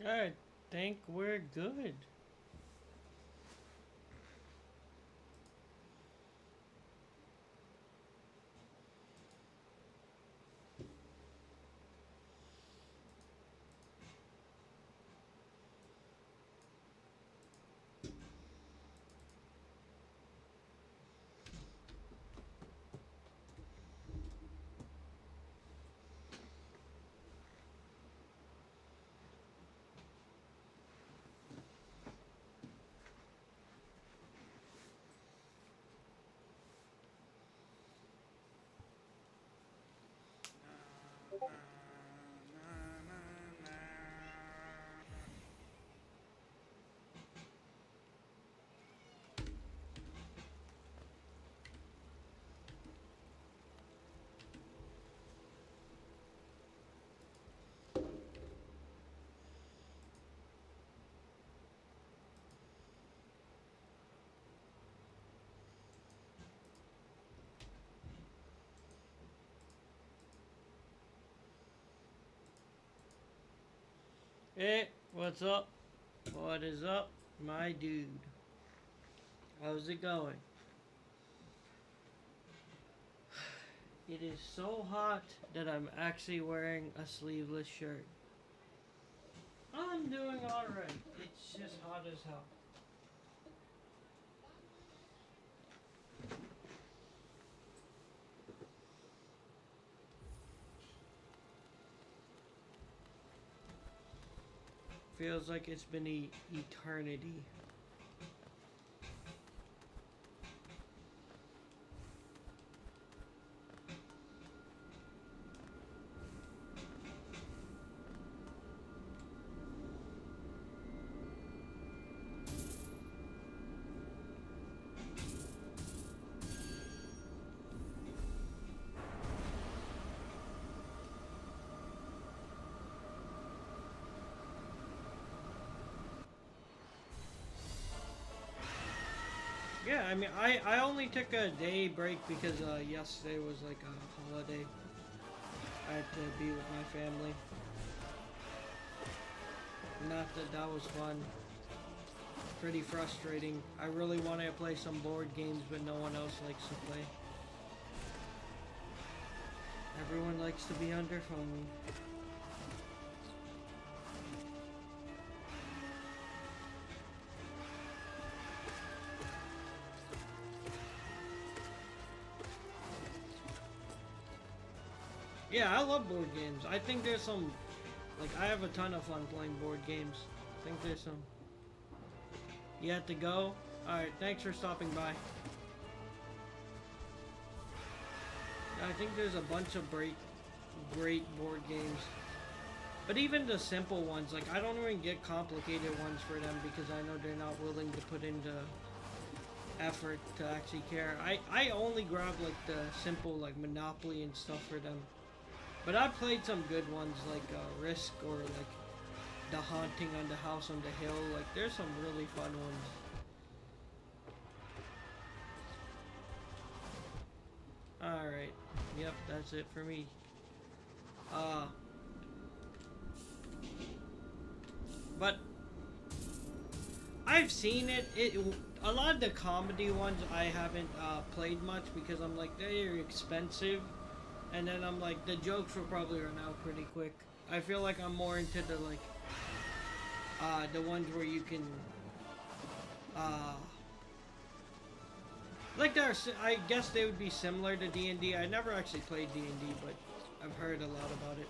I think we're good. Hey, what's up? What is up, my dude? How's it going? It is so hot that I'm actually wearing a sleeveless shirt. I'm doing alright. It's just hot as hell. Feels like it's been eternity. Yeah, I mean, I only took a day break because yesterday was like a holiday. I had to be with my family. Not that that was fun. Pretty frustrating. I really wanted to play some board games, but no one else likes to play. Everyone likes to be on their phone. Yeah, I love board games. I think there's some, like, I have a ton of fun playing board games. I think there's some. You have to go? Alright, thanks for stopping by. I think there's a bunch of great board games. But even the simple ones, like, I don't even get complicated ones for them because I know they're not willing to put in the effort to actually care. I only grab, like, the simple, like, Monopoly and stuff for them. But I've played some good ones like Risk or like The Haunting on the House on the Hill. Like there's some really fun ones. Alright. Yep, that's it for me. But I've seen it. A lot of the comedy ones I haven't played much because I'm like they're expensive. And then I'm like, the jokes will probably run out pretty quick. I feel like I'm more into the like, the ones where you can, like there's, I guess they would be similar to D&D. I never actually played D&D, but I've heard a lot about it.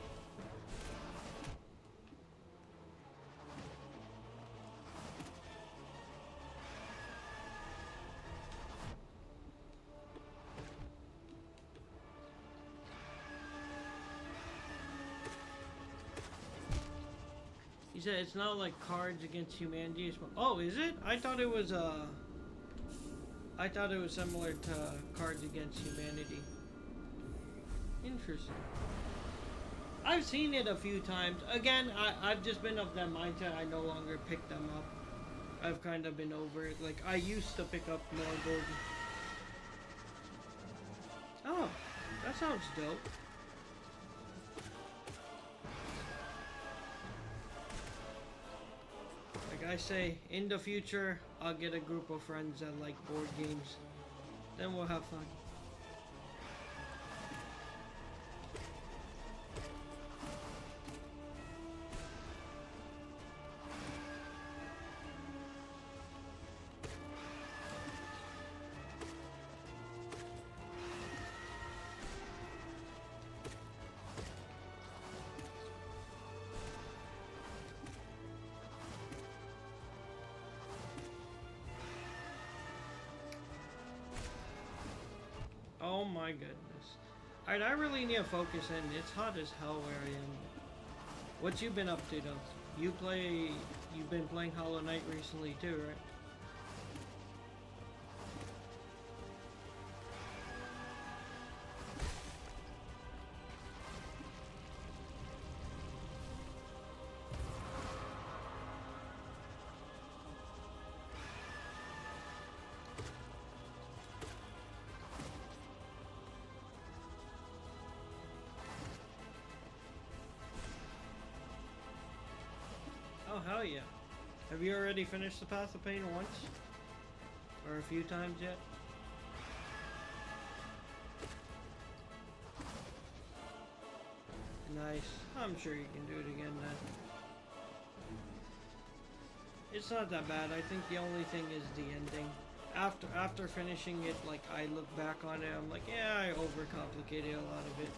You said it's not like Cards Against Humanity. Oh, is it? I thought it was I thought it was similar to Cards Against Humanity. Interesting. I've seen it a few times. Again, I've just been of that mindset. I no longer pick them up. I've kind of been over it. Like I used to pick up more board. Oh, that sounds dope. Like I say, in the future, I'll get a group of friends that like board games. Then we'll have fun. Oh my goodness. Alright, I really need to focus in. It's hot as hell where I am. What you been up to though? You've been playing Hollow Knight recently too, right? Oh, hell yeah. Have you already finished the Path of Pain once? Or a few times yet? Nice. I'm sure you can do it again then. It's not that bad. I think the only thing is the ending. After finishing it, like, I look back on it, I'm like, yeah, I overcomplicated a lot of it.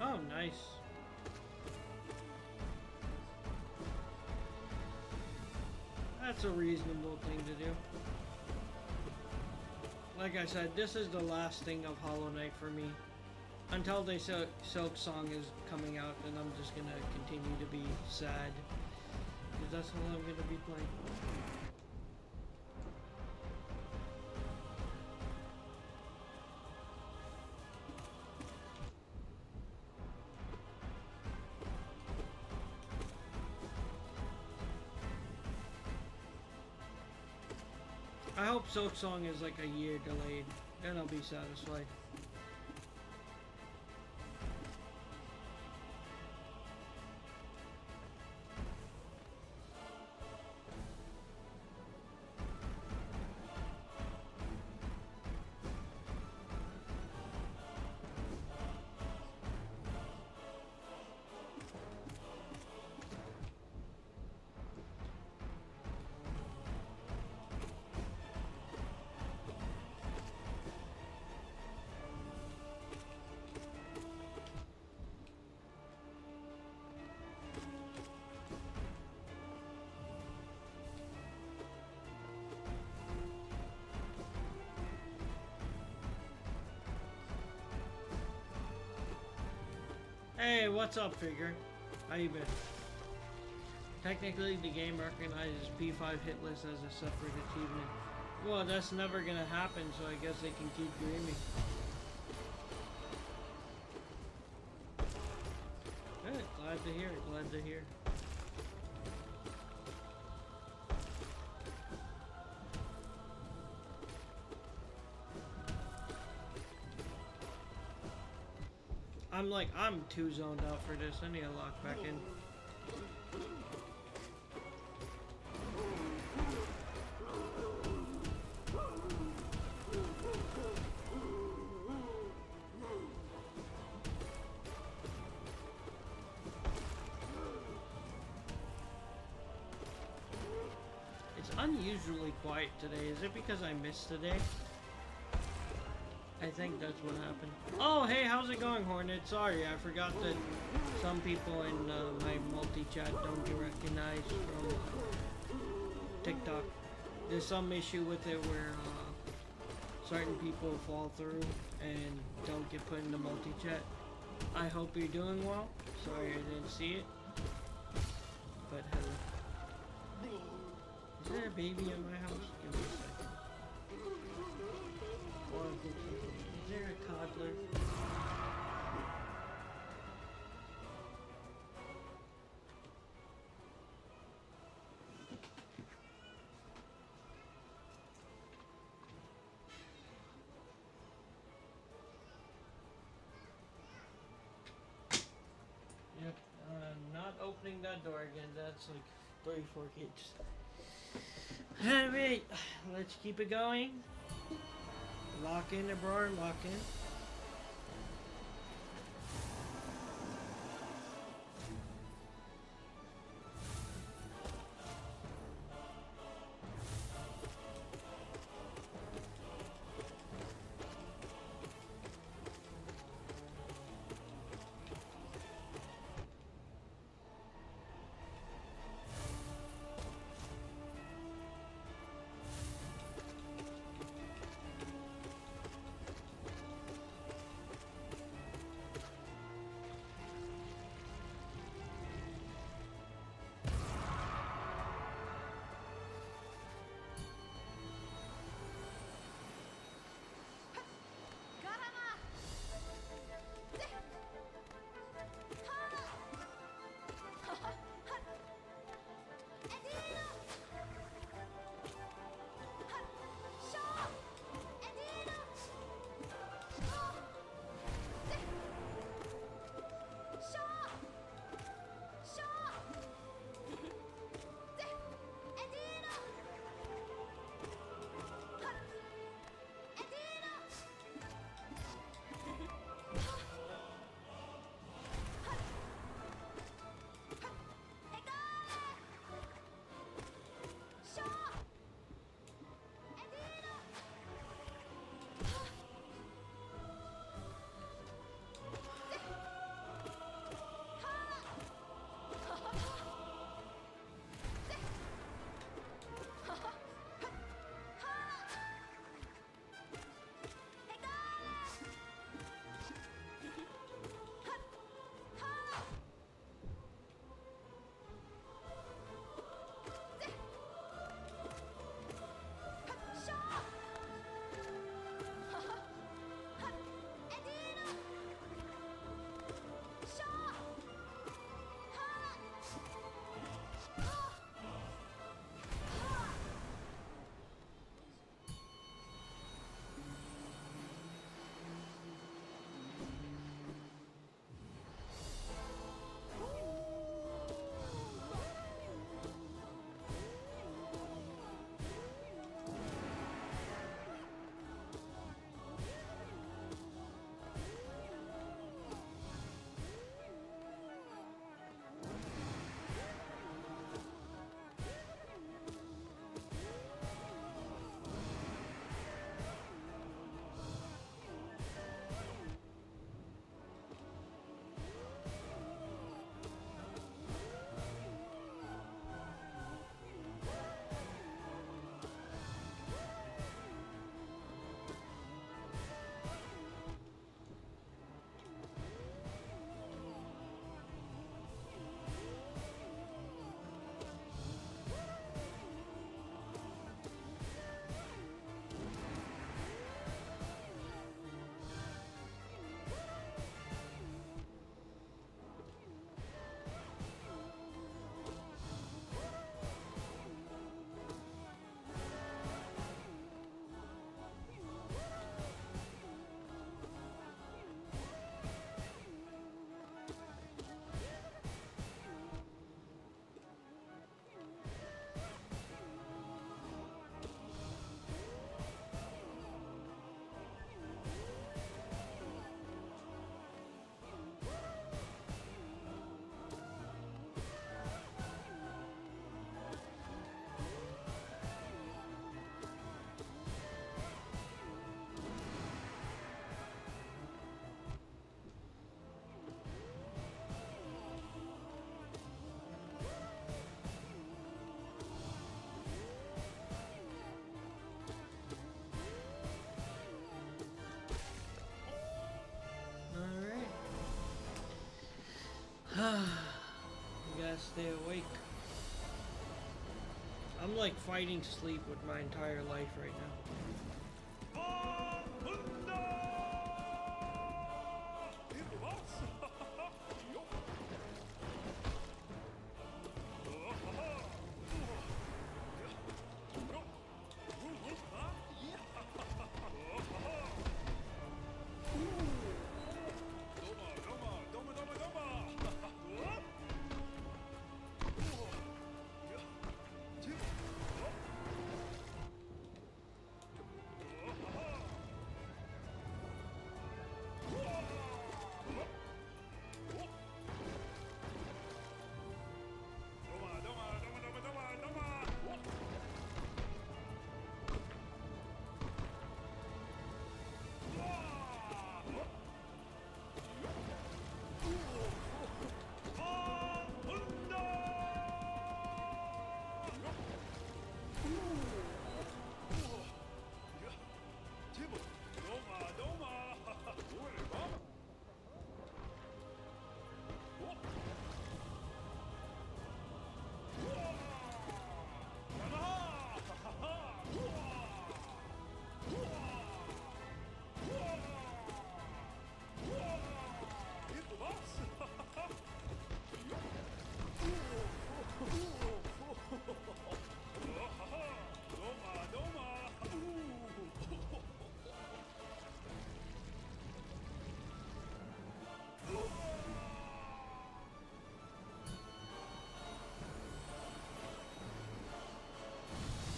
Oh, nice. That's a reasonable thing to do. Like I said, this is the last thing of Hollow Knight for me. Until they Silk Song is coming out, then I'm just gonna continue to be sad. Because that's all I'm gonna be playing. I hope Silk Song is like a year delayed, then I'll be satisfied. Hey, what's up, Figure? How you been? Technically, the game recognizes P5 hit list as a separate achievement. Well, that's never gonna happen, so I guess they can keep dreaming. Good, glad to hear it, glad to hear. I'm too zoned out for this. I need to lock back in. It's unusually quiet today. Is it because I missed today? I think that's what happened. Oh, hey, how's it going, Hornet? Sorry, I forgot that some people in my multi-chat don't get recognized from TikTok. There's some issue with it where certain people fall through and don't get put in the multi-chat. I hope you're doing well. Sorry I didn't see it. But hello. baby in my house? Give me a second. Is there a toddler? Yep, not opening that door again. That's like 34 kids. Alright, let's keep it going. Lock in the bar, lock in. like fighting sleep with my entire life right now.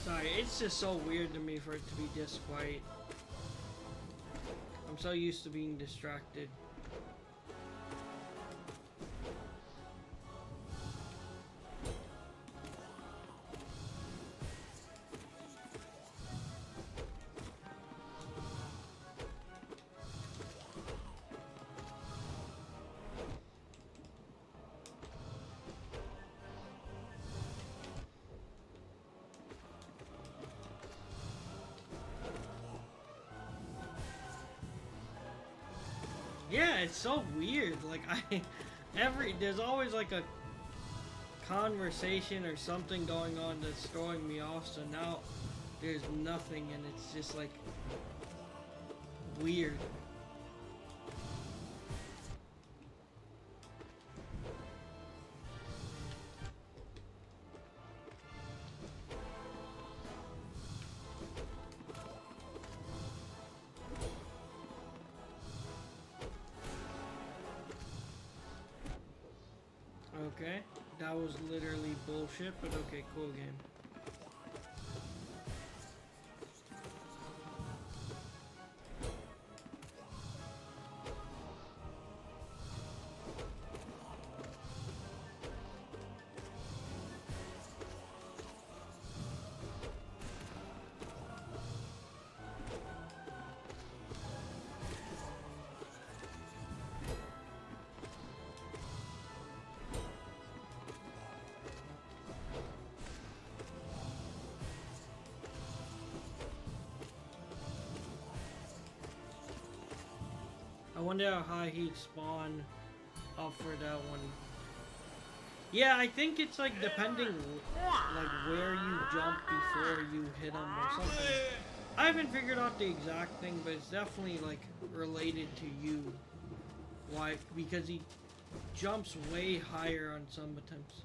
Sorry, it's just so weird to me for it to be this quiet. I'm so used to being distracted. Yeah, it's so weird. Like there's always like a conversation or something going on that's throwing me off. So now there's nothing, and it's just like weird. Okay, that was literally bullshit, but okay, cool game. I wonder how high he'd spawn up for that one. Yeah, I think it's like depending like where you jump before you hit him or something. I haven't figured out the exact thing, but it's definitely like related to you. Why? Because he jumps way higher on some attempts.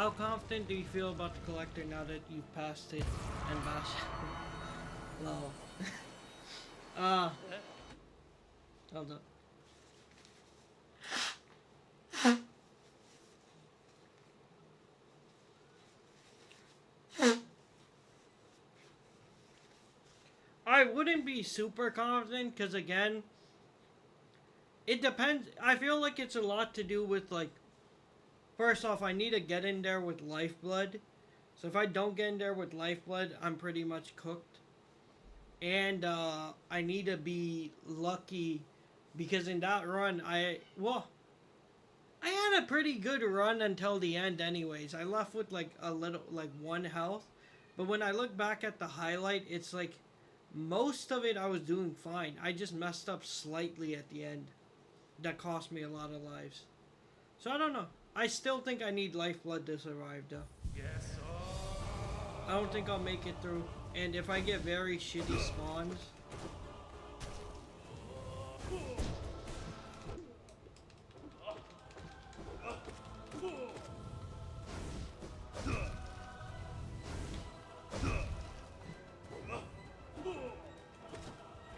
How confident do you feel about the collector now that you've passed it and bashed? Lol. Hold up. I wouldn't be super confident because, again, it depends. I feel like it's a lot to do with, like, first off, I need to get in there with lifeblood. So if I don't get in there with lifeblood, I'm pretty much cooked. And I need to be lucky because in that run, I had a pretty good run until the end anyways. I left with like a little, like 1 health. But when I look back at the highlight, it's like most of it I was doing fine. I just messed up slightly at the end. That cost me a lot of lives. So I don't know. I still think I need lifeblood to survive though. Yes. I don't think I'll make it through. And if I get very shitty spawns...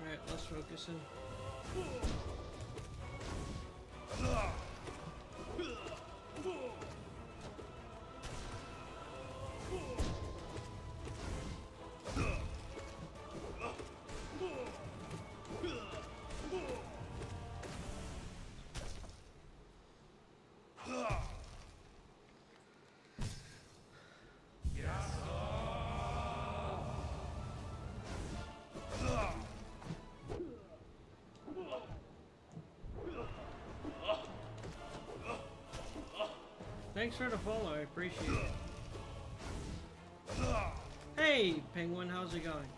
Alright, let's focus in. Thanks for the follow, I appreciate it. Hey, Penguin, how's it going?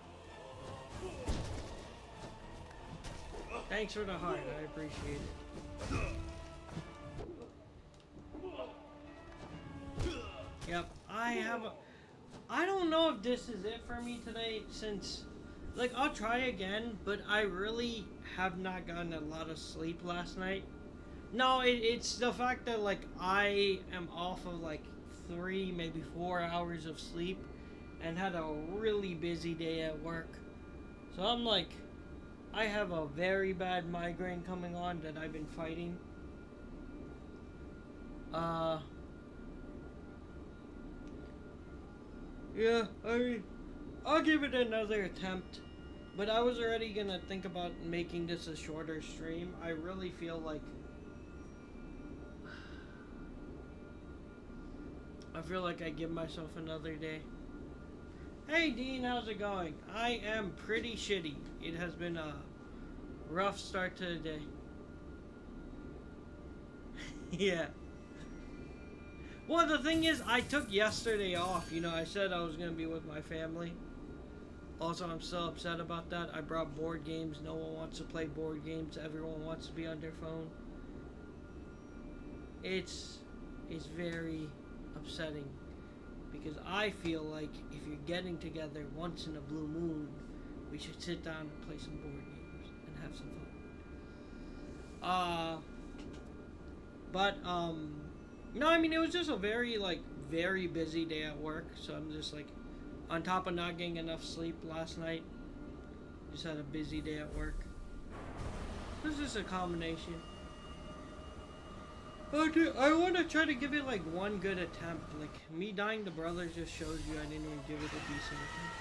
Thanks for the heart, I appreciate it. Yep, I don't know if this is it for me today, since, like, I'll try again, but I really have not gotten a lot of sleep last night. No, it's the fact that, like, I am off of, like, 3, maybe 4 hours of sleep and had a really busy day at work. So I'm like, I have a very bad migraine coming on that I've been fighting. Yeah, I mean, I'll give it another attempt. But I was already gonna think about making this a shorter stream. I really feel like... I give myself another day. Hey Dean, how's it going? I am pretty shitty. It has been a rough start to the day. Yeah. Well, the thing is, I took yesterday off. You know, I said I was going to be with my family. Also, I'm still upset about that. I brought board games. No one wants to play board games. Everyone wants to be on their phone. It's very upsetting. Because I feel like if you're getting together once in a blue moon, we should sit down and play some board games and have some fun. No, I mean, it was just a very busy day at work. So I'm just like, on top of not getting enough sleep last night, just had a busy day at work. This is a combination. Oh, dude, I want to try to give it like one good attempt. Like, me dying to brothers just shows you I didn't even give it a decent attempt.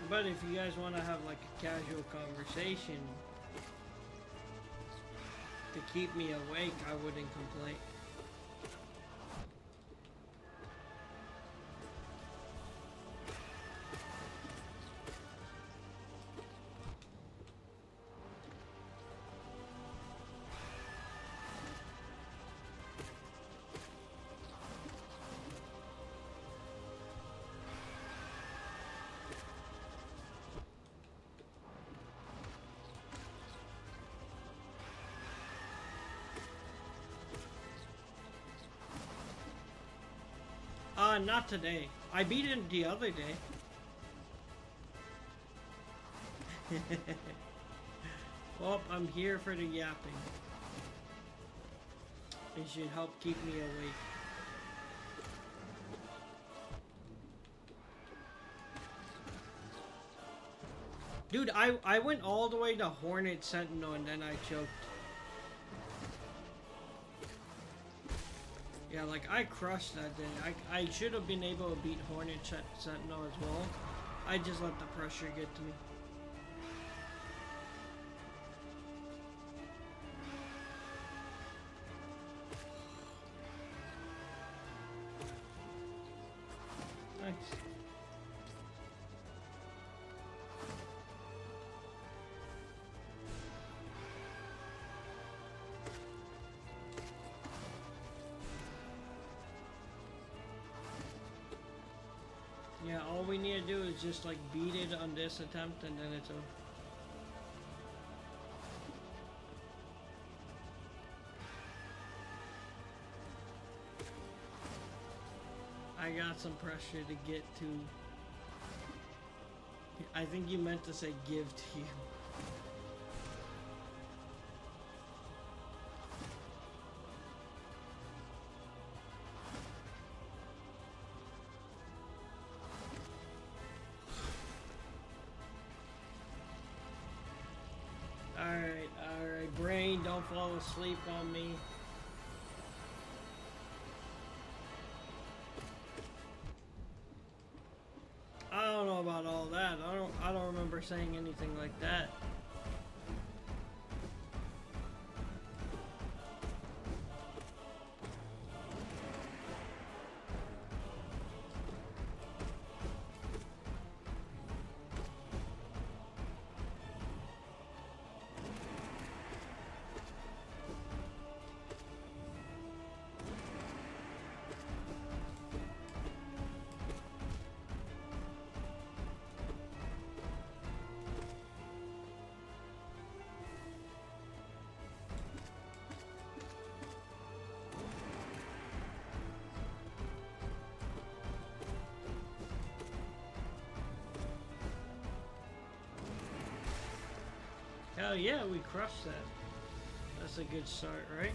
But if you guys want to have like a casual conversation to keep me awake, I wouldn't complain. Not today. I beat it the other day. Well, I'm here for the yapping. It should help keep me awake. Dude, I went all the way to Hornet Sentinel and then I choked. Yeah, like I crushed that thing. I should have been able to beat Hornet Sentinel as well. I just let the pressure get to me. Nice. Yeah, all we need to do is just like beat it on this attempt and then it's over. I got some pressure to get to. I think you meant to say give to you. Alright, brain, don't fall asleep on me. I don't know about all that. I don't remember saying anything like that. Hell yeah, we crushed that. That's a good start, right?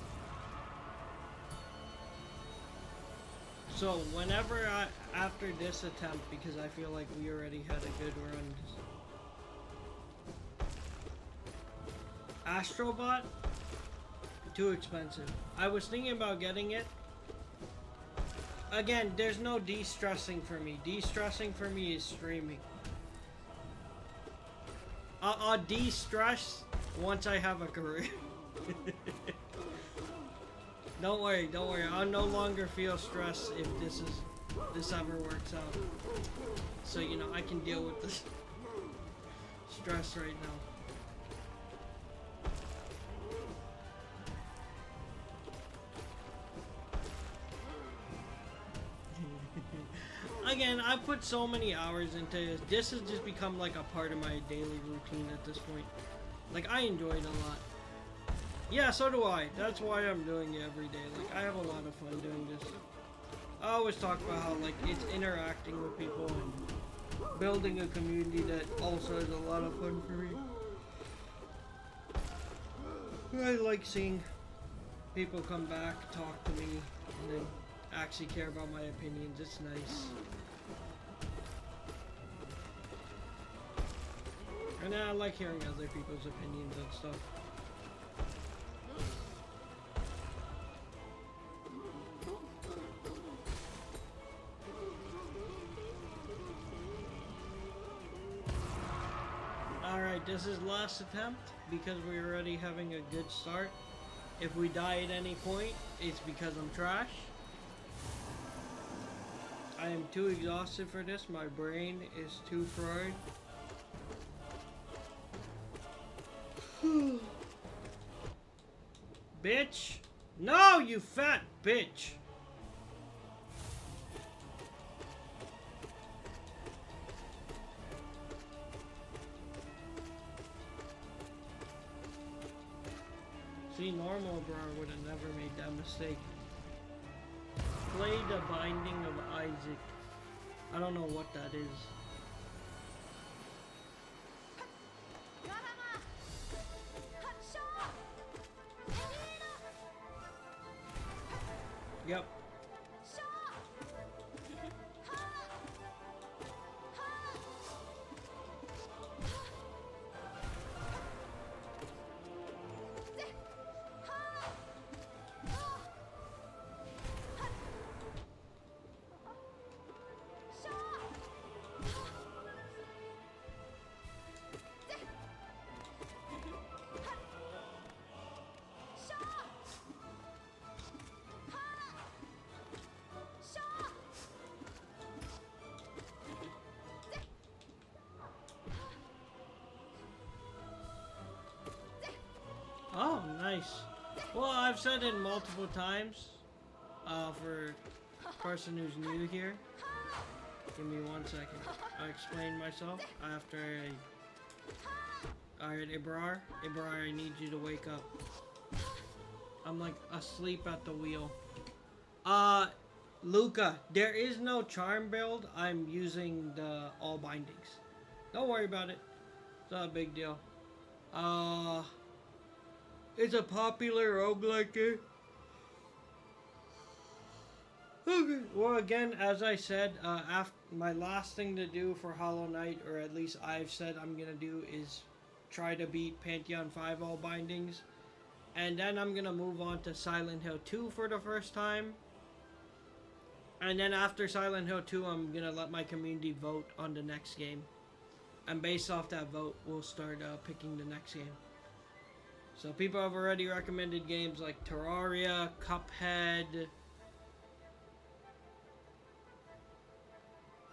So whenever after this attempt, because I feel like we already had a good run. Astrobot? Too expensive. I was thinking about getting it. Again, there's no de-stressing for me. De-stressing for me is streaming. I'll de-stress once I have a career. Don't worry, don't worry. I'll no longer feel stress if this ever works out. So, you know, I can deal with this stress right now. Again, I put so many hours into this. This has just become like a part of my daily routine at this point. Like, I enjoy it a lot. Yeah, so do I. That's why I'm doing it every day. Like, I have a lot of fun doing this. I always talk about how, like, it's interacting with people and building a community that also is a lot of fun for me. I like seeing people come back, talk to me, and then actually care about my opinions. It's nice. And I like hearing other people's opinions and stuff. Alright, this is last attempt because we're already having a good start. If we die at any point, it's because I'm trash. I am too exhausted for this. My brain is too fried. Bitch! No, you fat bitch! See, normal bro would have never made that mistake. Slay the Binding of Isaac. I don't know what that is. Yep. Oh, nice. Well, I've said it multiple times, for a person who's new here. Give me 1 second. I'll explain myself after Alright, Ibrar, I need you to wake up. I'm like asleep at the wheel. Luca, there is no charm build. I'm using the all bindings. Don't worry about it. It's not a big deal. It's a popular roguelike game. Okay. Well, again, as I said, after my last thing to do for Hollow Knight, or at least I've said I'm gonna do, is try to beat Pantheon 5 all bindings, and then I'm gonna move on to Silent Hill 2 for the first time. And then after Silent Hill 2, I'm gonna let my community vote on the next game, and based off that vote, we'll start picking the next game. So people have already recommended games like Terraria, Cuphead.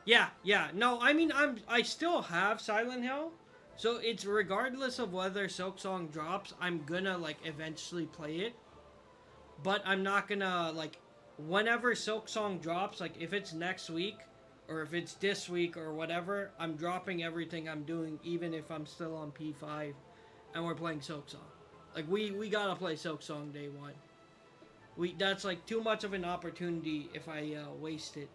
Yeah. No, I mean, I still have Silent Hill. So it's regardless of whether Silksong drops, I'm gonna like eventually play it. But I'm not gonna like, whenever Silksong drops, like if it's next week or if it's this week or whatever, I'm dropping everything I'm doing, even if I'm still on P5 and we're playing Silksong. Like, we gotta play Silksong day one. That's like too much of an opportunity if I waste it.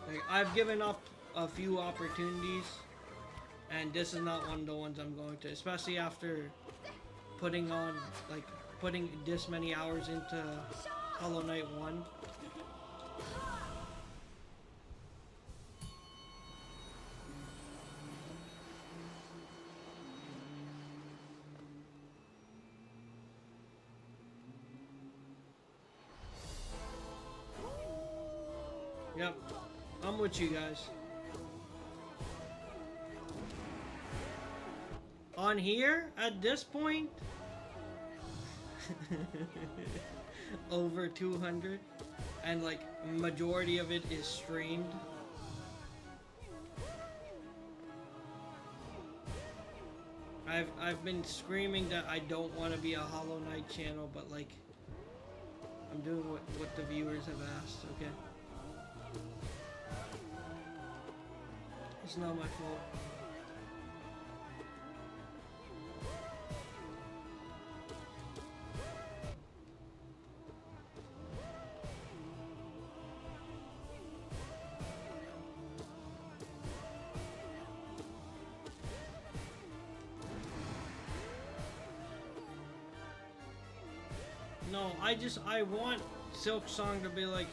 Like, I've given up a few opportunities, and this is not one of the ones I'm going to, especially after putting this many hours into Hollow Knight 1. Yep, I'm with you guys. On here, at this point, over 200, and like majority of it is streamed. I've been screaming that I don't want to be a Hollow Knight channel, but like I'm doing what the viewers have asked. Okay. It's not my fault. No, I want Silksong to be like,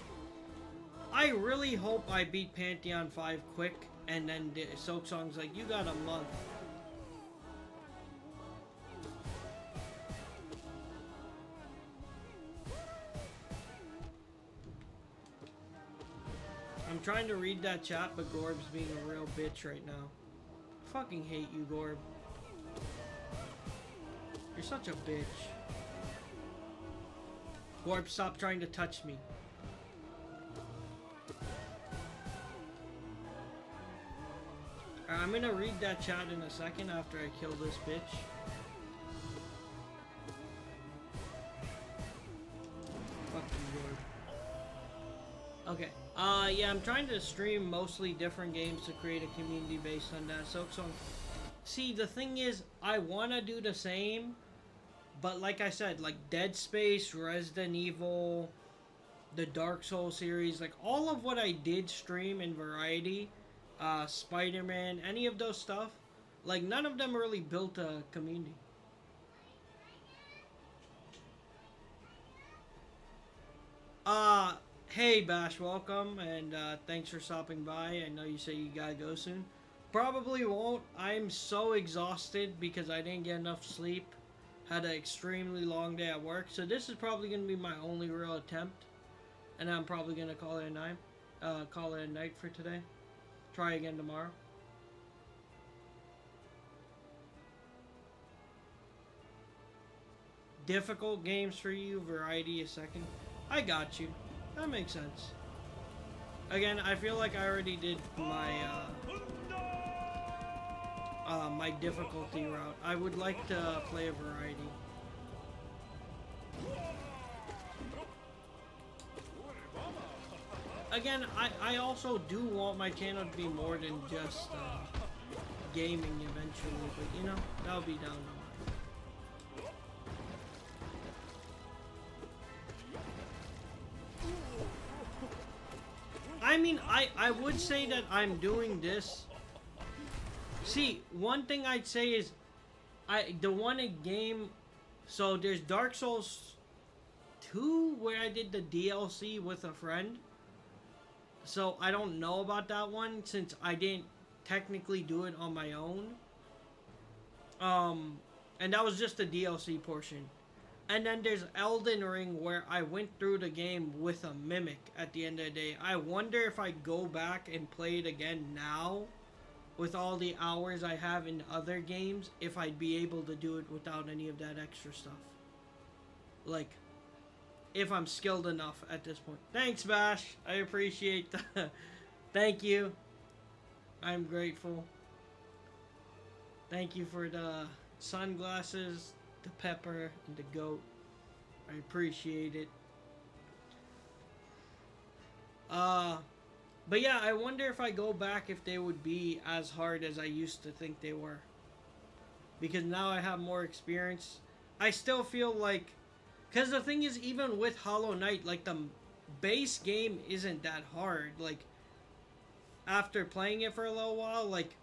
I really hope I beat Pantheon 5 quick, and then the Silksong's like, you got a month. I'm trying to read that chat, but Gorb's being a real bitch right now. I fucking hate you, Gorb. You're such a bitch. Gorb, stop trying to touch me. I'm gonna read that chat in a second after I kill this bitch. Fuck you, Gorb. Okay. Yeah, I'm trying to stream mostly different games to create a community based on that. So, see, the thing is, I wanna do the same, But like I said, like Dead Space, Resident Evil, the Dark Souls series, like all of what I did stream in Variety, Spider-Man, any of those stuff, like none of them really built a community. Uh, hey Bash, welcome, and thanks for stopping by. I know you say you gotta go soon. Probably won't. I'm so exhausted because I didn't get enough sleep. Had an extremely long day at work, so this is probably gonna be my only real attempt, and I'm probably gonna call it a night. Call it a night for today. Try again tomorrow. Difficult games for you, Variety a second. I got you. That makes sense. Again, I feel like I already did my my difficulty route. I would like to play a Variety. Again, I also do want my channel to be more than just gaming eventually, but you know, that'll be down the line. I mean, I would say that I'm doing this. See, one thing I'd say is, the one game, so there's Dark Souls 2 where I did the DLC with a friend. So I don't know about that one since I didn't technically do it on my own. And that was just the DLC portion. And then there's Elden Ring where I went through the game with a mimic at the end of the day. I wonder if I go back and play it again now with all the hours I have in other games, if I'd be able to do it without any of that extra stuff. Like, if I'm skilled enough at this point. Thanks, Bash. I appreciate that. Thank you. I'm grateful. Thank you for the sunglasses, the pepper, and the goat. I appreciate it. But yeah, I wonder if I go back if they would be as hard as I used to think they were. Because now I have more experience. I still feel like... Because the thing is, even with Hollow Knight, like, the base game isn't that hard. Like, after playing it for a little while, like,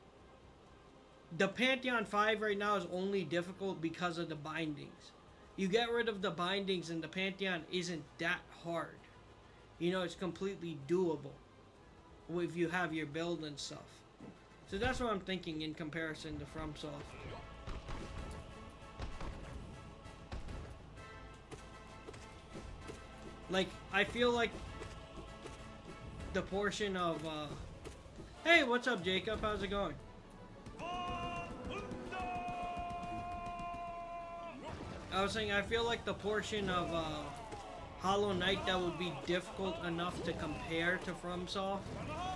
the Pantheon 5 right now is only difficult because of the bindings. You get rid of the bindings and the Pantheon isn't that hard. You know, it's completely doable if you have your build and stuff. So that's what I'm thinking in comparison to FromSoft. Like, I feel like the portion of, Hey, what's up, Jacob? How's it going? I was saying, I feel like the portion of, Hollow Knight that would be difficult enough to compare to FromSoft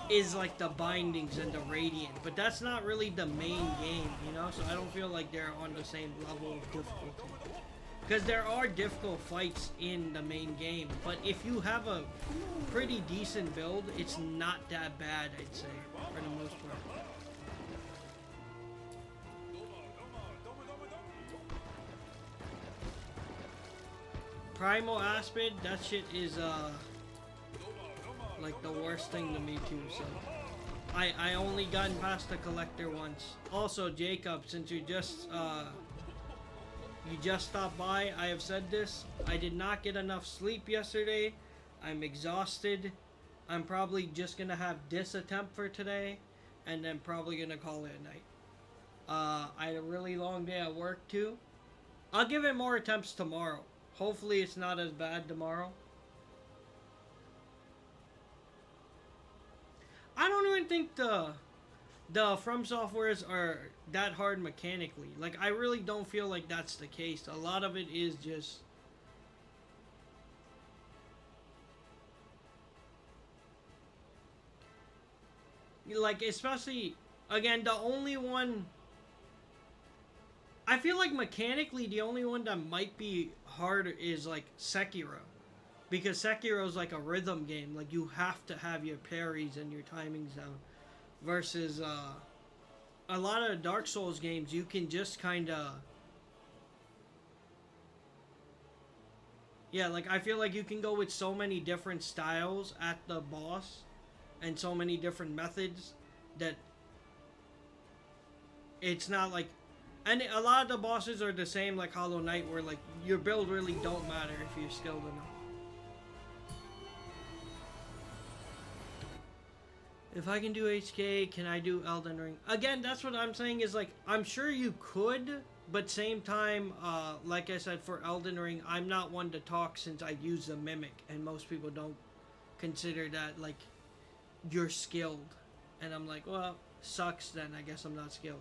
is, like, the bindings and the Radiant. But that's not really the main game, you know? So I don't feel like they're on the same level of difficulty. Because there are difficult fights in the main game, but if you have a pretty decent build, it's not that bad, I'd say, for the most part. Primal Aspid, that shit is, like the worst thing to me too, so... I only gotten past the collector once. Also, Jacob, since you just stopped by, I have said this. I did not get enough sleep yesterday. I'm exhausted. I'm probably just gonna have this attempt for today, and then probably gonna call it a night. I had a really long day at work too. I'll give it more attempts tomorrow. Hopefully it's not as bad tomorrow. I don't even think the From Softwares are that hard mechanically. Like, I really don't feel like that's the case. A lot of it is just... Like, especially... Again, the only one... I feel like mechanically the only one that might be hard is, like, Sekiro. Because Sekiro's like a rhythm game. Like, you have to have your parries and your timings down. Versus, a lot of Dark Souls games, you can just kind of... Yeah, like I feel like you can go with so many different styles at the boss and so many different methods that it's not like, and a lot of the bosses are the same like Hollow Knight, where like your build really don't matter if you're skilled enough. If I can do HK, can I do Elden Ring? Again, that's what I'm saying is like, I'm sure you could, but same time, like I said, for Elden Ring, I'm not one to talk since I use the Mimic, and most people don't consider that like you're skilled. And I'm like, well, sucks then, I guess I'm not skilled.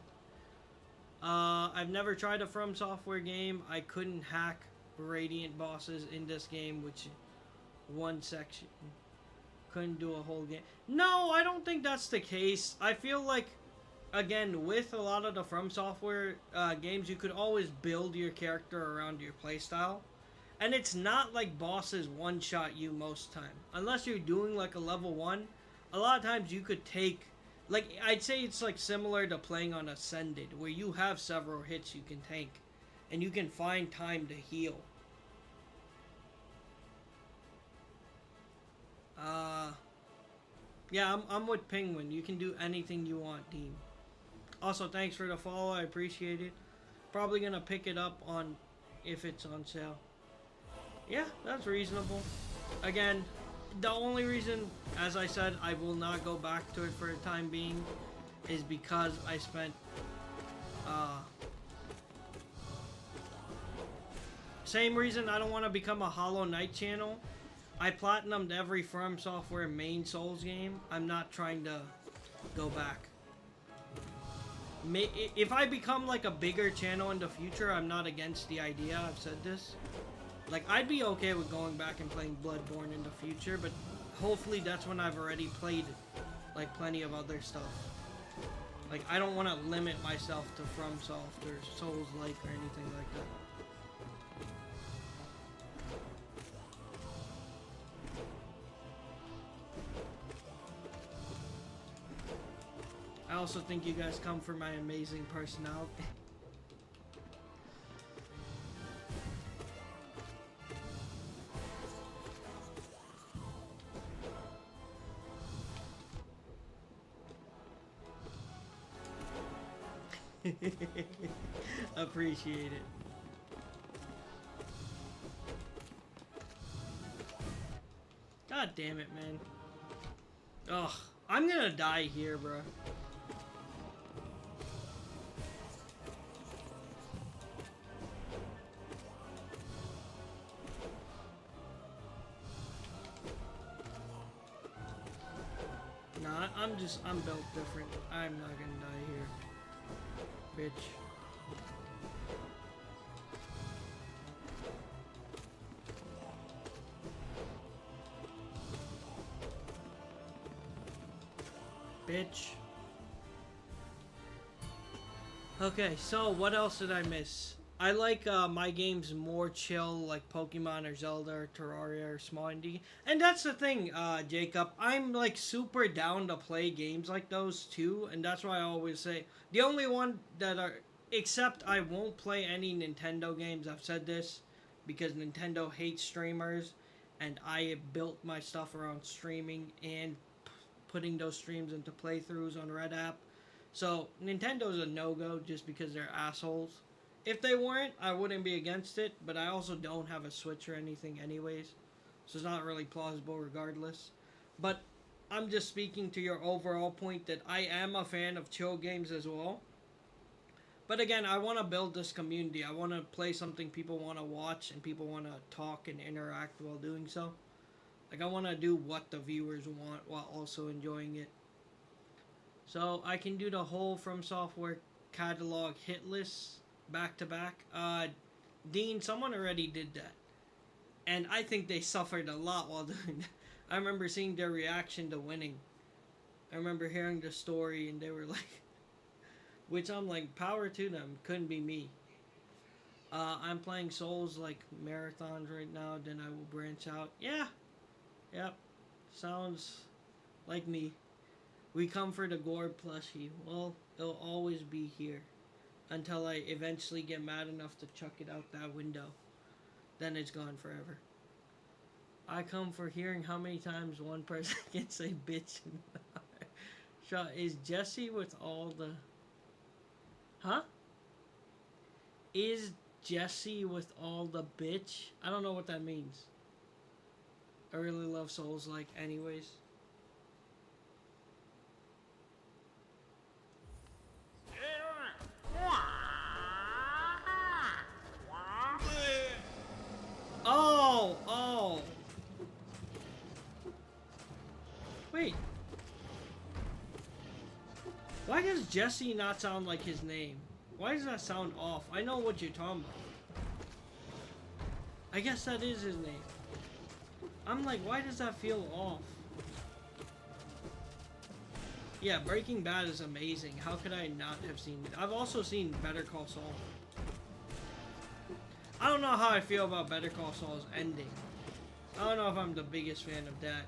I've never tried a From Software game. I couldn't hack Radiant bosses in this game, which one section. Couldn't do a whole game. No, I don't think that's the case. I feel like, again, with a lot of the From Software games, you could always build your character around your playstyle. And it's not like bosses one-shot you most time. Unless you're doing like a level 1, a lot of times you could take... Like, I'd say it's like similar to playing on Ascended, where you have several hits you can tank. And you can find time to heal. Yeah, I'm with Penguin. You can do anything you want, Dean. Also, thanks for the follow. I appreciate it. Probably gonna pick it up on if it's on sale. Yeah, that's reasonable. Again, the only reason, as I said, I will not go back to it for the time being is because I spent same reason I don't want to become a Hollow Knight channel. I platinumed every From Software main Souls game. I'm not trying to go back. If I become like a bigger channel in the future, I'm not against the idea. I've said this. Like, I'd be okay with going back and playing Bloodborne in the future, but hopefully that's when I've already played like plenty of other stuff. Like, I don't want to limit myself to FromSoft or Souls-like or anything like that. I also think you guys come for my amazing personality. Appreciate it. God damn it, man. Ugh, I'm gonna die here, bro. Nah, I'm built different. I'm not gonna die here. Bitch. Bitch. Okay, so what else did I miss? I like my games more chill, like Pokemon or Zelda or Terraria or Small Indie. And that's the thing, Jacob. I'm like super down to play games like those too. And that's why I always say, the only one that are, except I won't play any Nintendo games. I've said this because Nintendo hates streamers. And I have built my stuff around streaming and putting those streams into playthroughs on Red App. So Nintendo's a no-go just because they're assholes. If they weren't, I wouldn't be against it, but I also don't have a Switch or anything anyways, so it's not really plausible regardless. But I'm just speaking to your overall point that I am a fan of chill games as well. But again, I want to build this community. I want to play something people want to watch and people want to talk and interact while doing so. Like, I want to do what the viewers want while also enjoying it. So I can do the whole From Software catalog hit list back to back. Dean, someone already did that. And I think they suffered a lot while doing that. I remember seeing their reaction to winning. I remember hearing the story and they were like, which I'm like, power to them. Couldn't be me. I'm playing Souls like marathons right now. Then I will branch out. Yeah. Yep. Sounds like me. We come for the Gore plushie. Well, it'll always be here. Until I eventually get mad enough to chuck it out that window. Then it's gone forever. I come for hearing how many times one person can say bitch. Shot is Jesse with all the. Huh? Is Jesse with all the bitch? I don't know what that means. I really love Souls like, anyways. Oh! Wait. Why does Jesse not sound like his name? Why does that sound off? I know what you're talking about. I guess that is his name. I'm like, why does that feel off? Yeah, Breaking Bad is amazing. How could I not have seen it? I've also seen Better Call Saul. I don't know how I feel about Better Call Saul's ending. I don't know if I'm the biggest fan of that.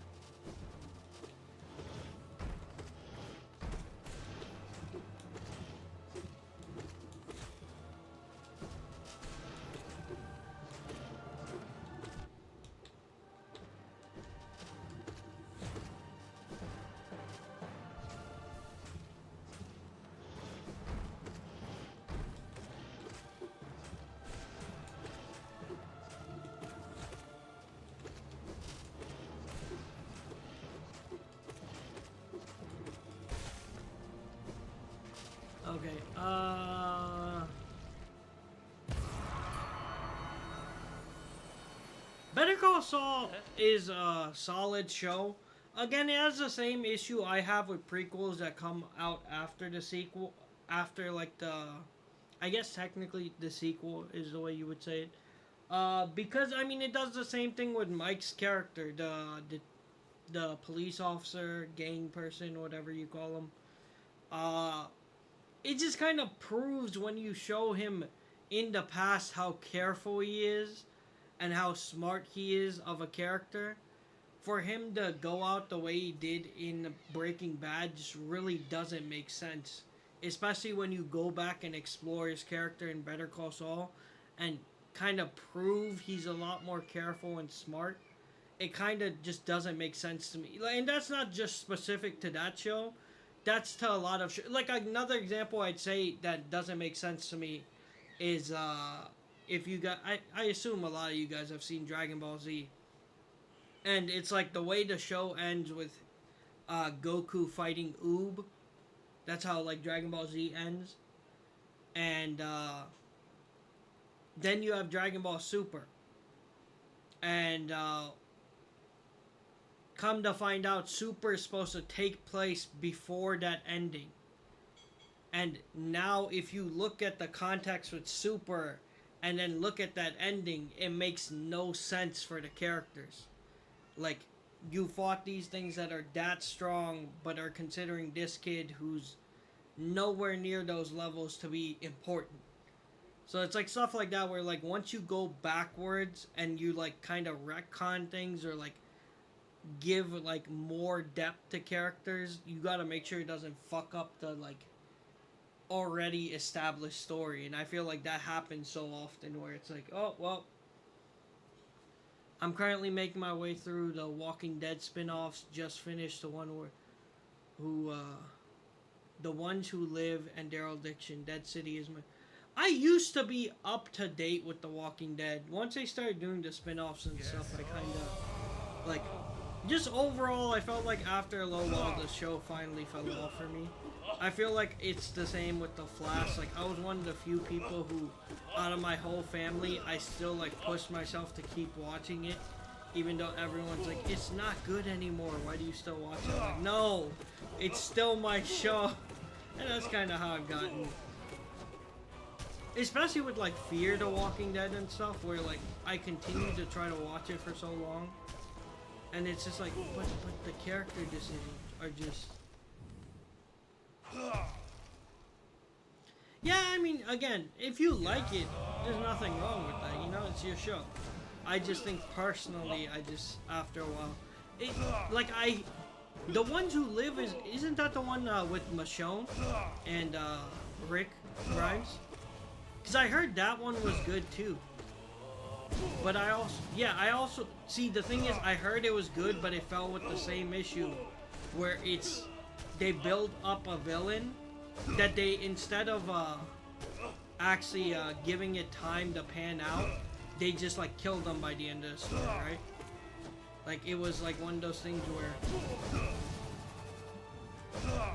Okay, Better Call Saul is a solid show. Again, it has the same issue I have with prequels that come out after the sequel. After, like, I guess technically the sequel is the way you would say it. Because, I mean, it does the same thing with Mike's character. The police officer, gang person, whatever you call him. It just kind of proves when you show him in the past how careful he is and how smart he is of a character. For him to go out the way he did in Breaking Bad just really doesn't make sense. Especially when you go back and explore his character in Better Call Saul and kind of prove he's a lot more careful and smart. It kind of just doesn't make sense to me. And that's not just specific to that show. That's to a lot of like another example I'd say that doesn't make sense to me is if you got I assume a lot of you guys have seen Dragon Ball Z, and it's like the way the show ends with Goku fighting Oob. That's how like Dragon Ball Z ends, and then you have Dragon Ball Super, and come to find out, Super is supposed to take place before that ending. And now, if you look at the context with Super and then look at that ending, it makes no sense for the characters. Like, you fought these things that are that strong, but are considering this kid who's nowhere near those levels to be important. So it's like stuff like that where, like, once you go backwards and you, like, kind of retcon things or, like, give like more depth to characters, you gotta make sure it doesn't fuck up the like already established story. And I feel like that happens so often where it's like, oh well, I'm currently making my way through the Walking Dead spin-offs. Just finished the one where The Ones Who Live and Daryl Dixon. Dead City is my... I used to be up to date with The Walking Dead. Once they started doing the spin-offs and stuff, I kind of like... Just overall, I felt like after a little while, the show finally fell off for me. I feel like it's the same with The Flash. Like, I was one of the few people who, out of my whole family, I still, like, pushed myself to keep watching it. Even though everyone's like, it's not good anymore. Why do you still watch it? I'm like, no, it's still my show. And that's kind of how I've gotten. Especially with, like, Fear the Walking Dead and stuff, where, like, I continue to try to watch it for so long. And it's just like, but the character decisions are just... Yeah, I mean, again, if you like it, there's nothing wrong with that, you know, it's your show. I just think personally, after a while, The Ones Who Live isn't that the one with Michonne and Rick Grimes? Because I heard that one was good too. But I also see the thing is I heard it was good, but it fell with the same issue, where they build up a villain that they instead of actually giving it time to pan out, they just like killed them by the end of the story, right? Like it was like one of those things where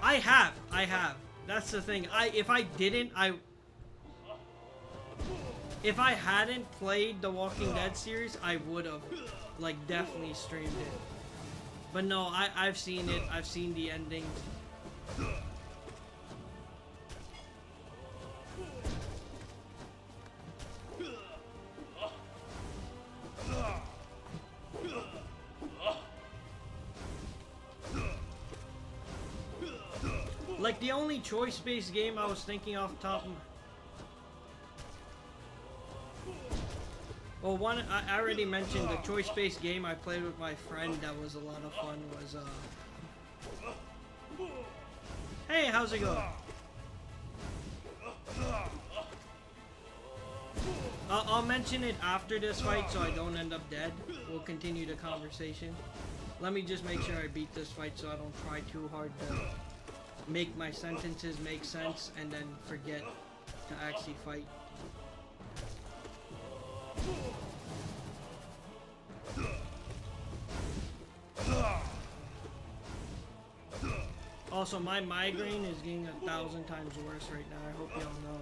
I have. That's the thing. If I hadn't played the Walking Dead series, I would have like definitely streamed it. But no, I've seen it. I've seen the ending. Like the only choice-based game I was thinking off the top of my... Well, one I already mentioned, the choice-based game I played with my friend that was a lot of fun was Hey, how's it going? I'll mention it after this fight so I don't end up dead. We'll continue the conversation. Let me just make sure I beat this fight so I don't try too hard to make my sentences make sense and then forget to actually fight. Also, my migraine is getting 1,000 times worse right now. I hope y'all know.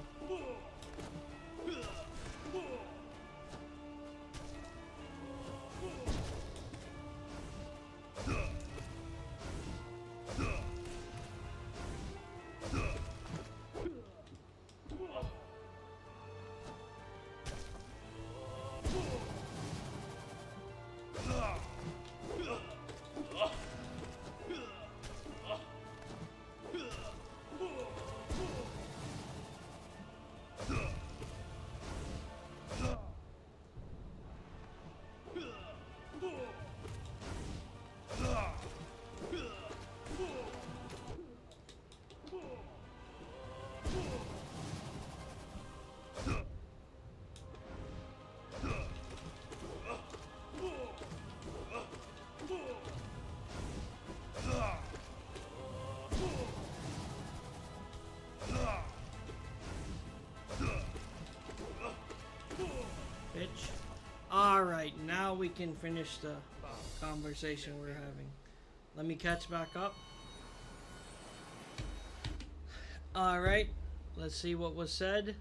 Alright, now we can finish the conversation we're having. Let me catch back up. Alright, let's see what was said.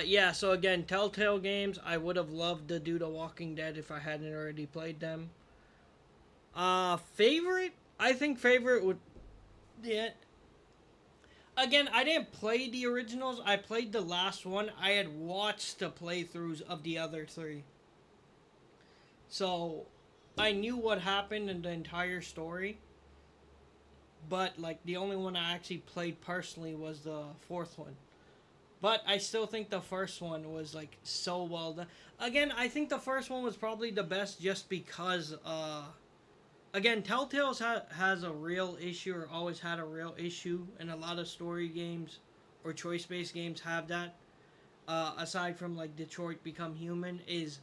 Yeah, so again, Telltale games, I would have loved to do The Walking Dead if I hadn't already played them. Favorite? I think favorite would... Yeah. Again, I didn't play the originals. I played the last one. I had watched the playthroughs of the other three. So, I knew what happened in the entire story. But, like, the only one I actually played personally was the fourth one. But I still think the first one was, like, so well done. Again, I think the first one was probably the best just because, again, Telltale has a real issue, or always had a real issue, and a lot of story games or choice-based games have that. Aside from like Detroit Become Human, is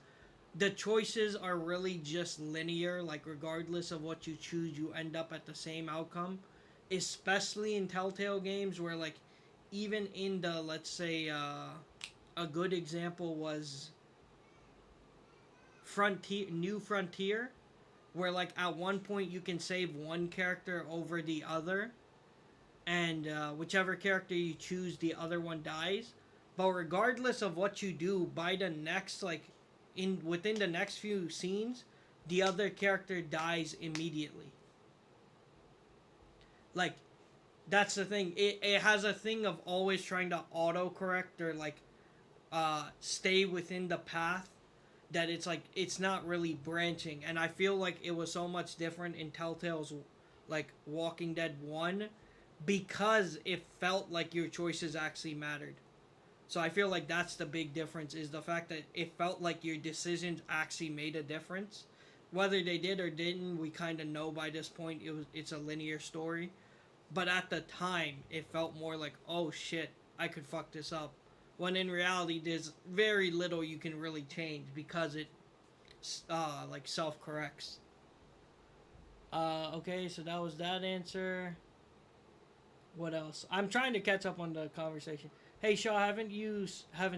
the choices are really just linear. Like regardless of what you choose, you end up at the same outcome. Especially in Telltale games, where like even in the, let's say, a good example was New Frontier, where like at one point you can save one character over the other, and whichever character you choose, the other one dies. But regardless of what you do, by the next, like, within the next few scenes, the other character dies immediately. Like, that's the thing. It has a thing of always trying to autocorrect or like stay within the path, that it's like it's not really branching. And I feel like it was so much different in Telltale's like Walking Dead 1 because it felt like your choices actually mattered. So I feel like that's the big difference, is the fact that it felt like your decisions actually made a difference. Whether they did or didn't, we kind of know by this point. It's a linear story. But at the time, it felt more like, oh shit, I could fuck this up. when in reality there's very little you can really change because it like self-corrects. Okay, so that was that answer. What else? I'm trying to catch up on the conversation. Hey Shaw, haven't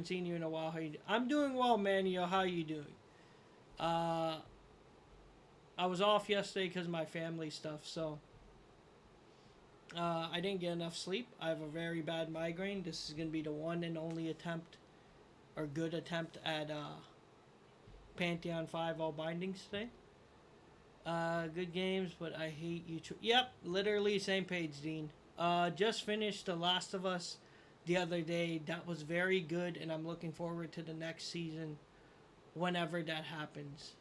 seen you in a while. I'm doing well, man. Yo, how you doing? Uh, I was off yesterday because of my family stuff, so I didn't get enough sleep. I have a very bad migraine. This is gonna be the one and only attempt, or good attempt at Pantheon 5 all bindings today. Good games, but I hate you. Yep, literally same page, Dean. Just finished The Last of Us the other day. That was very good, and I'm looking forward to the next season whenever that happens.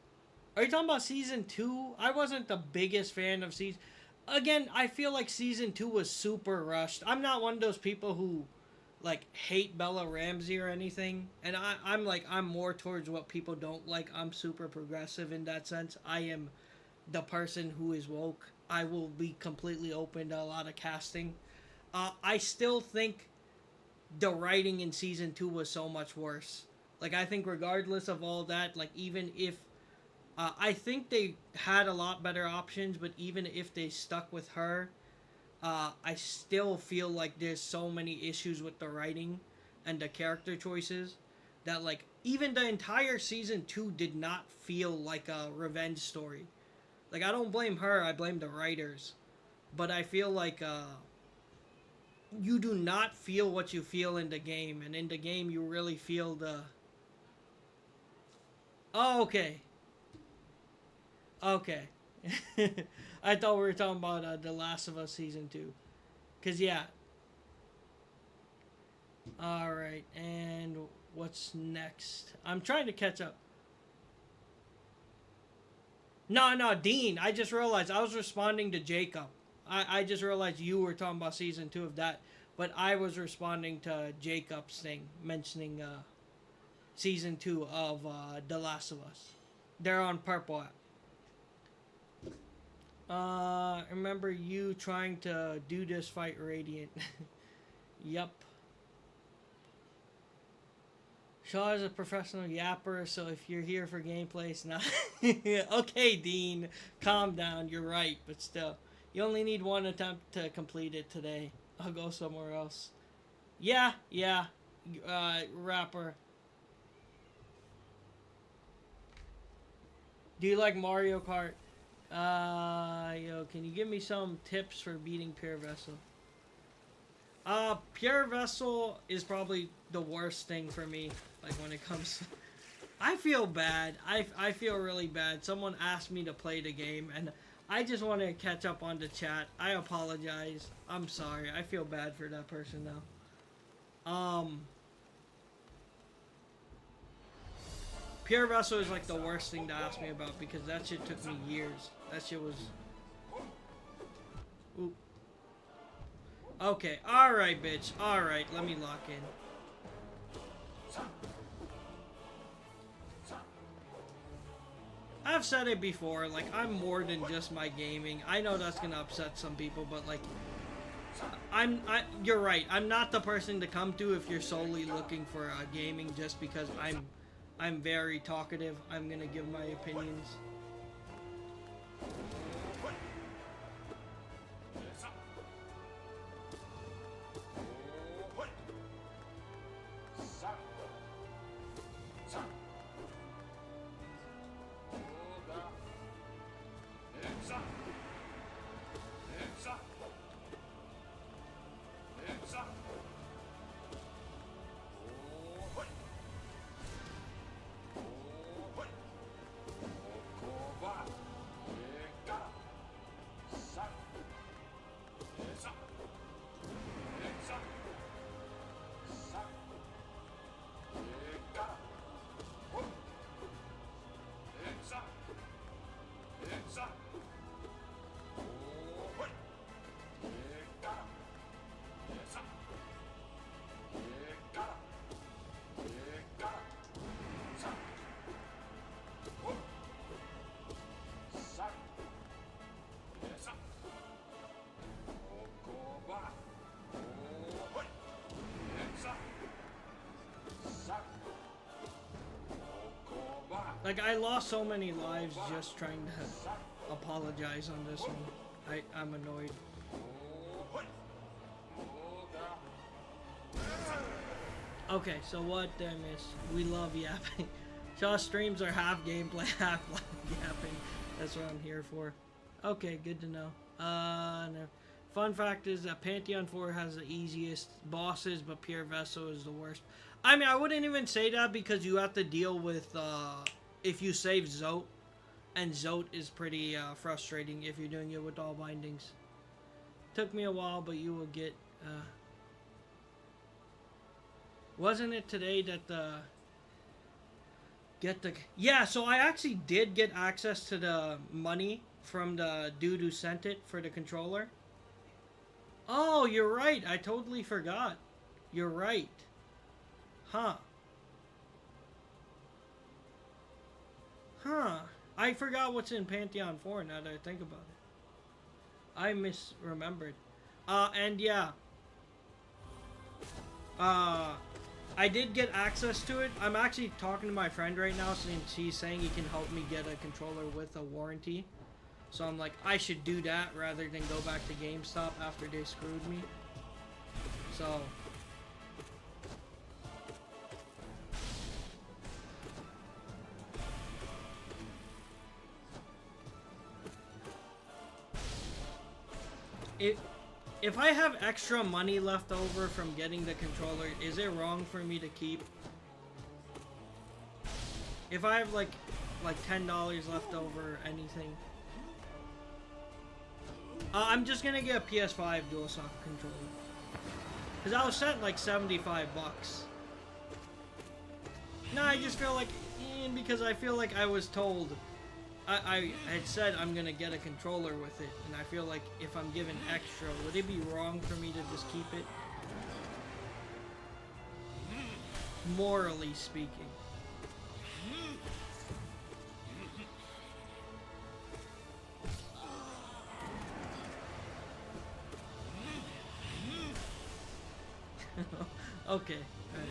Are you talking about season 2? I wasn't the biggest fan of season... Again, I feel like season 2 was super rushed. I'm not one of those people who, like, hate Bella Ramsey or anything. And I'm more towards what people don't like. I'm super progressive in that sense. I am the person who is woke. I will be completely open to a lot of casting. I still think the writing in season 2 was so much worse. Like, I think regardless of all that, like, even if... I think they had a lot better options, but even if they stuck with her, I still feel like there's so many issues with the writing and the character choices that, like, even the entire season 2 did not feel like a revenge story. Like, I don't blame her, I blame the writers. But I feel like, you do not feel what you feel in the game, and in the game you really feel the... Oh, okay. Okay. I thought we were talking about The Last of Us Season 2. Because, yeah. Alright, and what's next? I'm trying to catch up. No, Dean. I just realized I was responding to Jacob. I just realized you were talking about Season 2 of that. But I was responding to Jacob's thing, mentioning Season 2 of The Last of Us. They're on Purple app. Remember you trying to do this fight Radiant. Yup. Shaw is a professional yapper, so if you're here for gameplay, it's not... Okay, Dean. Calm down. You're right, but still. You only need one attempt to complete it today. I'll go somewhere else. Yeah. Rapper. Do you like Mario Kart? Yo, can you give me some tips for beating Pure Vessel? Pure Vessel is probably the worst thing for me, like, when it comes to... I feel bad. I feel really bad. Someone asked me to play the game, and I just want to catch up on the chat. I apologize. I'm sorry. I feel bad for that person now. Pure Vessel is like the worst thing to ask me about because that shit took me years. That shit was... Oop. Okay, alright, bitch. Alright, let me lock in. I've said it before, like, I'm more than just my gaming. I know that's gonna upset some people, but, like, you're right. I'm not the person to come to if you're solely looking for gaming just because I'm very talkative. I'm gonna give my opinions. Like, I lost so many lives just trying to apologize on this one. I'm annoyed. Okay, so what did I miss? We love yapping. Shaw streams are half gameplay, half yapping. That's what I'm here for. Okay, good to know. No. Fun fact is that Pantheon 4 has the easiest bosses, but Pure Vessel is the worst. I mean, I wouldn't even say that because you have to deal with, if you save Zote, and Zote is pretty frustrating if you're doing it with all bindings. Took me a while, but you will get, wasn't it today that yeah, so I actually did get access to the money from the dude who sent it for the controller. Oh, you're right. I totally forgot. You're right. Huh. Huh. I forgot what's in Pantheon 4 now that I think about it. I misremembered. And yeah. I did get access to it. I'm actually talking to my friend right now since he's saying he can help me get a controller with a warranty. So I'm like, I should do that rather than go back to GameStop after they screwed me. So... If I have extra money left over from getting the controller, is it wrong for me to keep? If I have like $10 left over, anything. I'm just gonna get a PS5 DualShock controller. Cause I was set like 75 bucks. No, I just feel like, because I feel like I was told, I had said I'm gonna get a controller with it, and I feel like if I'm given extra, would it be wrong for me to just keep it? Morally speaking. Okay. Alright.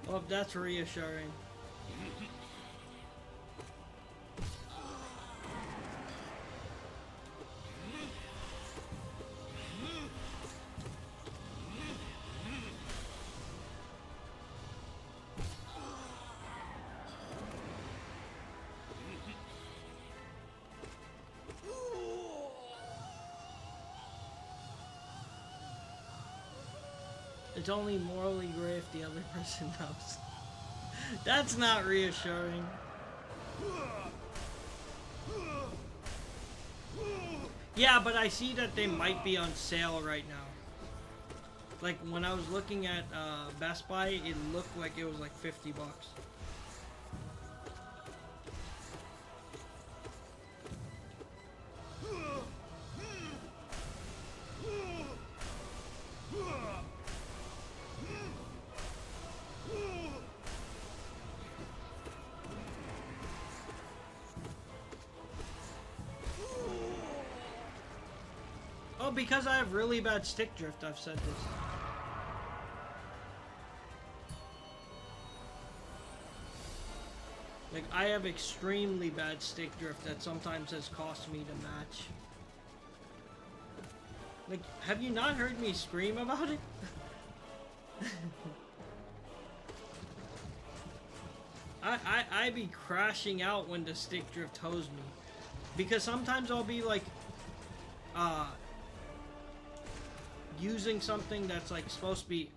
Well, that's reassuring. It's only morally gray if the other person knows. That's not reassuring. Yeah, but I see that they might be on sale right now. Like, when I was looking at Best Buy, it looked like it was like 50 bucks. Because I have really bad stick drift, I've said this. Like, I have extremely bad stick drift that sometimes has cost me to match. Like, have you not heard me scream about it? I be crashing out when the stick drift hose me. Because sometimes I'll be like, using something that's like supposed to be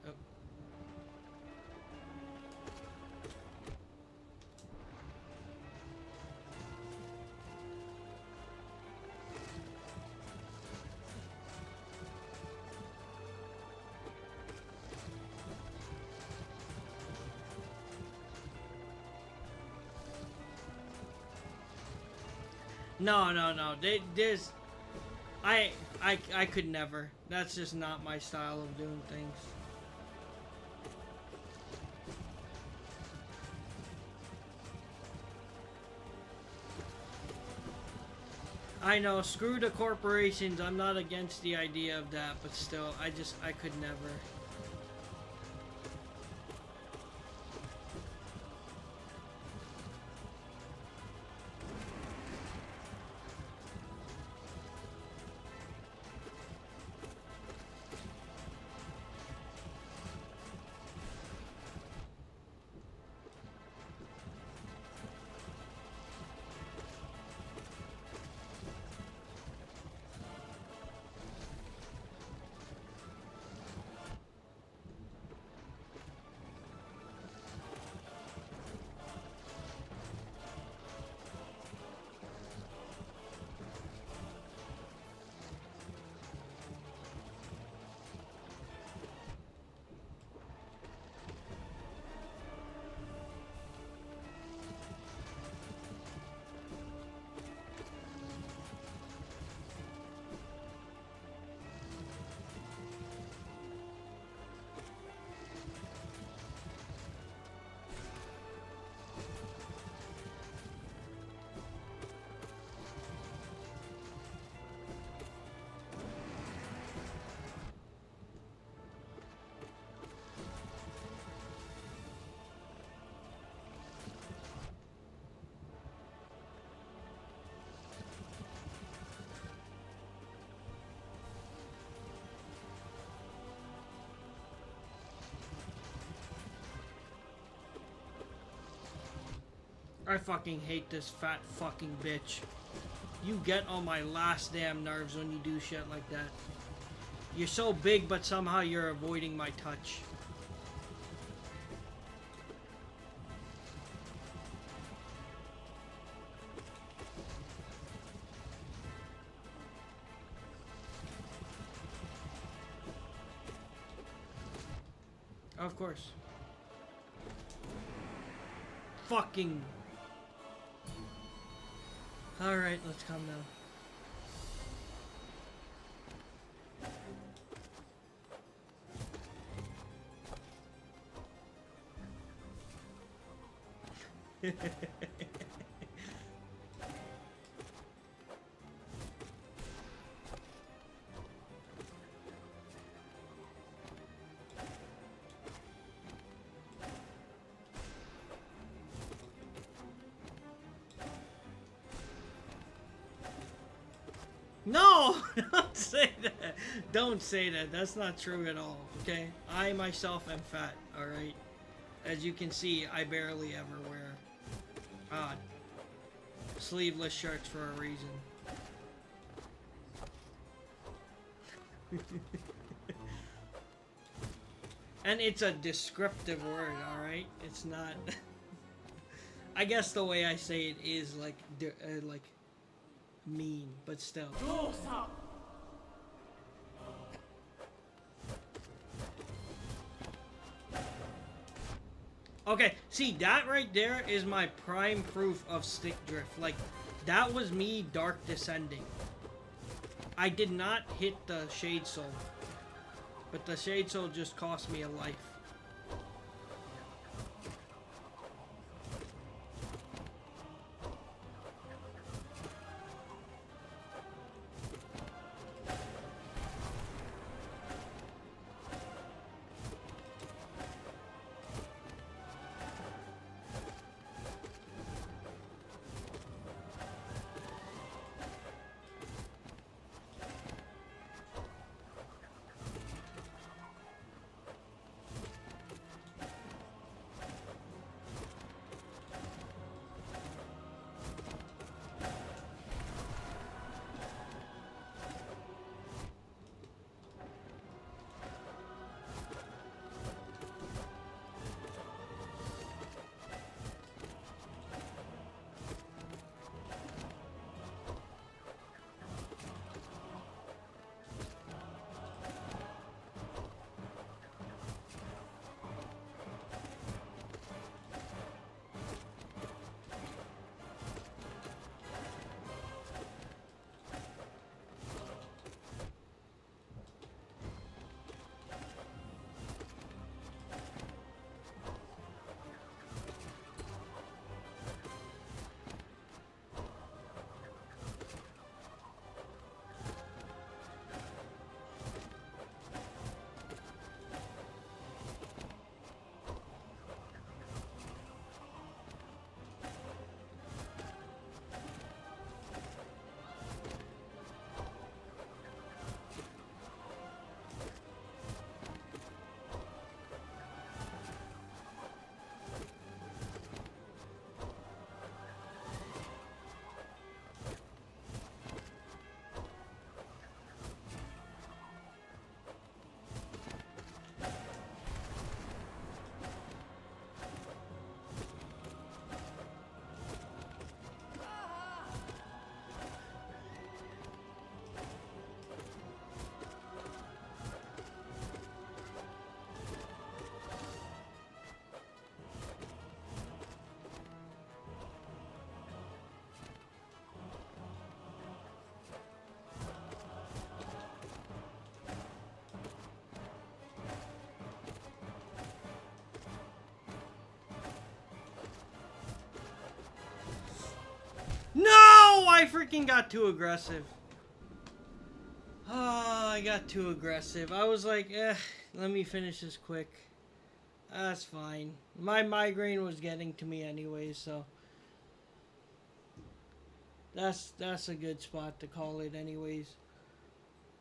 no. There's I could never. That's just not my style of doing things. I know, screw the corporations. I'm not against the idea of that, but still, I could never. I fucking hate this fat fucking bitch. You get on my last damn nerves when you do shit like that. You're so big, but somehow you're avoiding my touch. Of course. Fucking. Alright, let's calm down. No! Don't say that. Don't say that. That's not true at all, okay? I myself am fat, alright? As you can see, I barely ever wear sleeveless shirts for a reason. And it's a descriptive word, alright? It's not... I guess the way I say it is like mean, but still. Okay, see, that right there is my prime proof of stick drift. Like, that was me dark descending. I did not hit the Shade Soul, but the Shade Soul just cost me a life. No! I freaking got too aggressive. Oh, I got too aggressive. I was like, let me finish this quick. That's fine. My migraine was getting to me anyway, so... That's a good spot to call it anyways.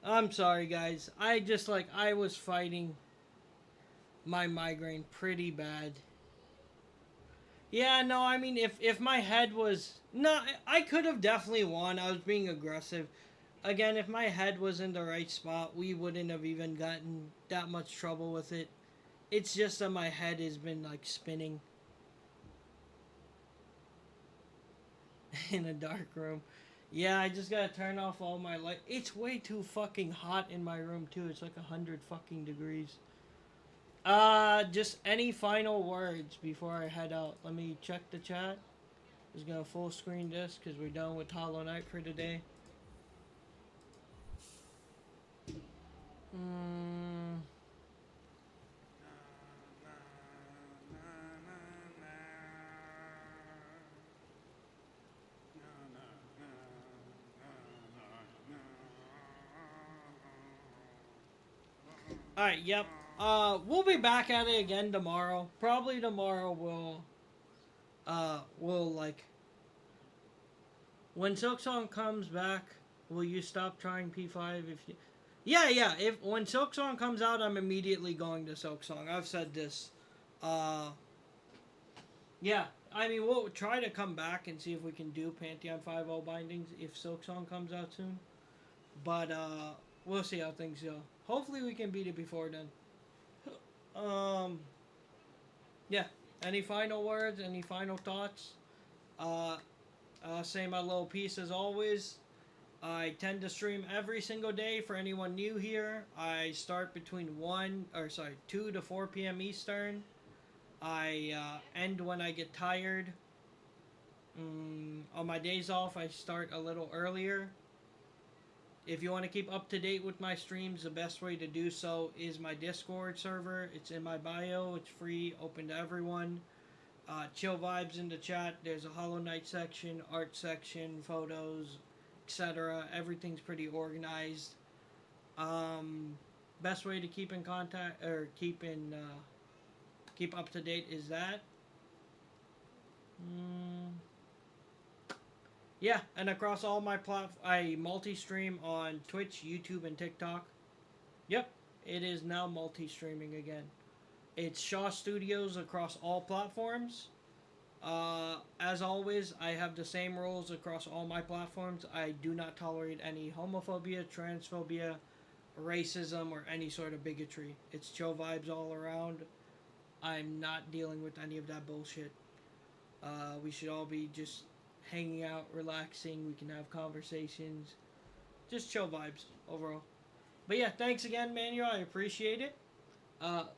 I'm sorry, guys. I was fighting my migraine pretty bad. Yeah, no, I mean, if my head was... No, I could have definitely won. I was being aggressive. Again, if my head was in the right spot, we wouldn't have even gotten that much trouble with it. It's just that my head has been, like, spinning in a dark room. Yeah, I just gotta turn off all my light. It's way too fucking hot in my room, too. It's like 100 fucking degrees. Just any final words before I head out. Let me check the chat. Just gonna full screen this because we're done with Hollow Knight for today. Mm. Alright, yep. We'll be back at it again tomorrow. Probably tomorrow we'll like... When Silksong comes back, will you stop trying P5 if you... Yeah, yeah. When Silksong comes out, I'm immediately going to Silksong. I've said this. Yeah. I mean, we'll try to come back and see if we can do Pantheon 5.0 bindings if Silksong comes out soon. But, we'll see how things go. Hopefully we can beat it before then. Yeah. Any final words? Any final thoughts? I'll say my little piece as always. I tend to stream every single day for anyone new here. I start between 2 to 4 p.m. Eastern. I end when I get tired. On my days off, I start a little earlier. If you want to keep up to date with my streams, the best way to do so is my Discord server. It's in my bio. It's free, open to everyone. Chill vibes in the chat. There's a Hollow Knight section, art section, photos, etc. Everything's pretty organized. Best way to keep in contact or keep up to date is that. Yeah, and across all my I multi-stream on Twitch, YouTube, and TikTok. Yep, it is now multi-streaming again. It's Shaw Studios across all platforms. As always, I have the same rules across all my platforms. I do not tolerate any homophobia, transphobia, racism, or any sort of bigotry. It's chill vibes all around. I'm not dealing with any of that bullshit. We should all be just hanging out, relaxing. We can have conversations. Just chill vibes overall. But yeah, thanks again, Manuel. I appreciate it.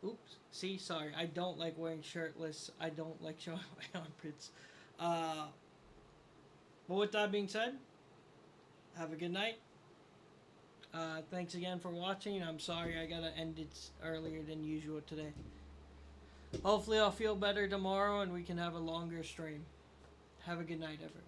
Oops. See, sorry. I don't like wearing shirtless. I don't like showing my armpits. But with that being said, have a good night. Thanks again for watching. I'm sorry I gotta end it earlier than usual today. Hopefully I'll feel better tomorrow and we can have a longer stream. Have a good night, everyone.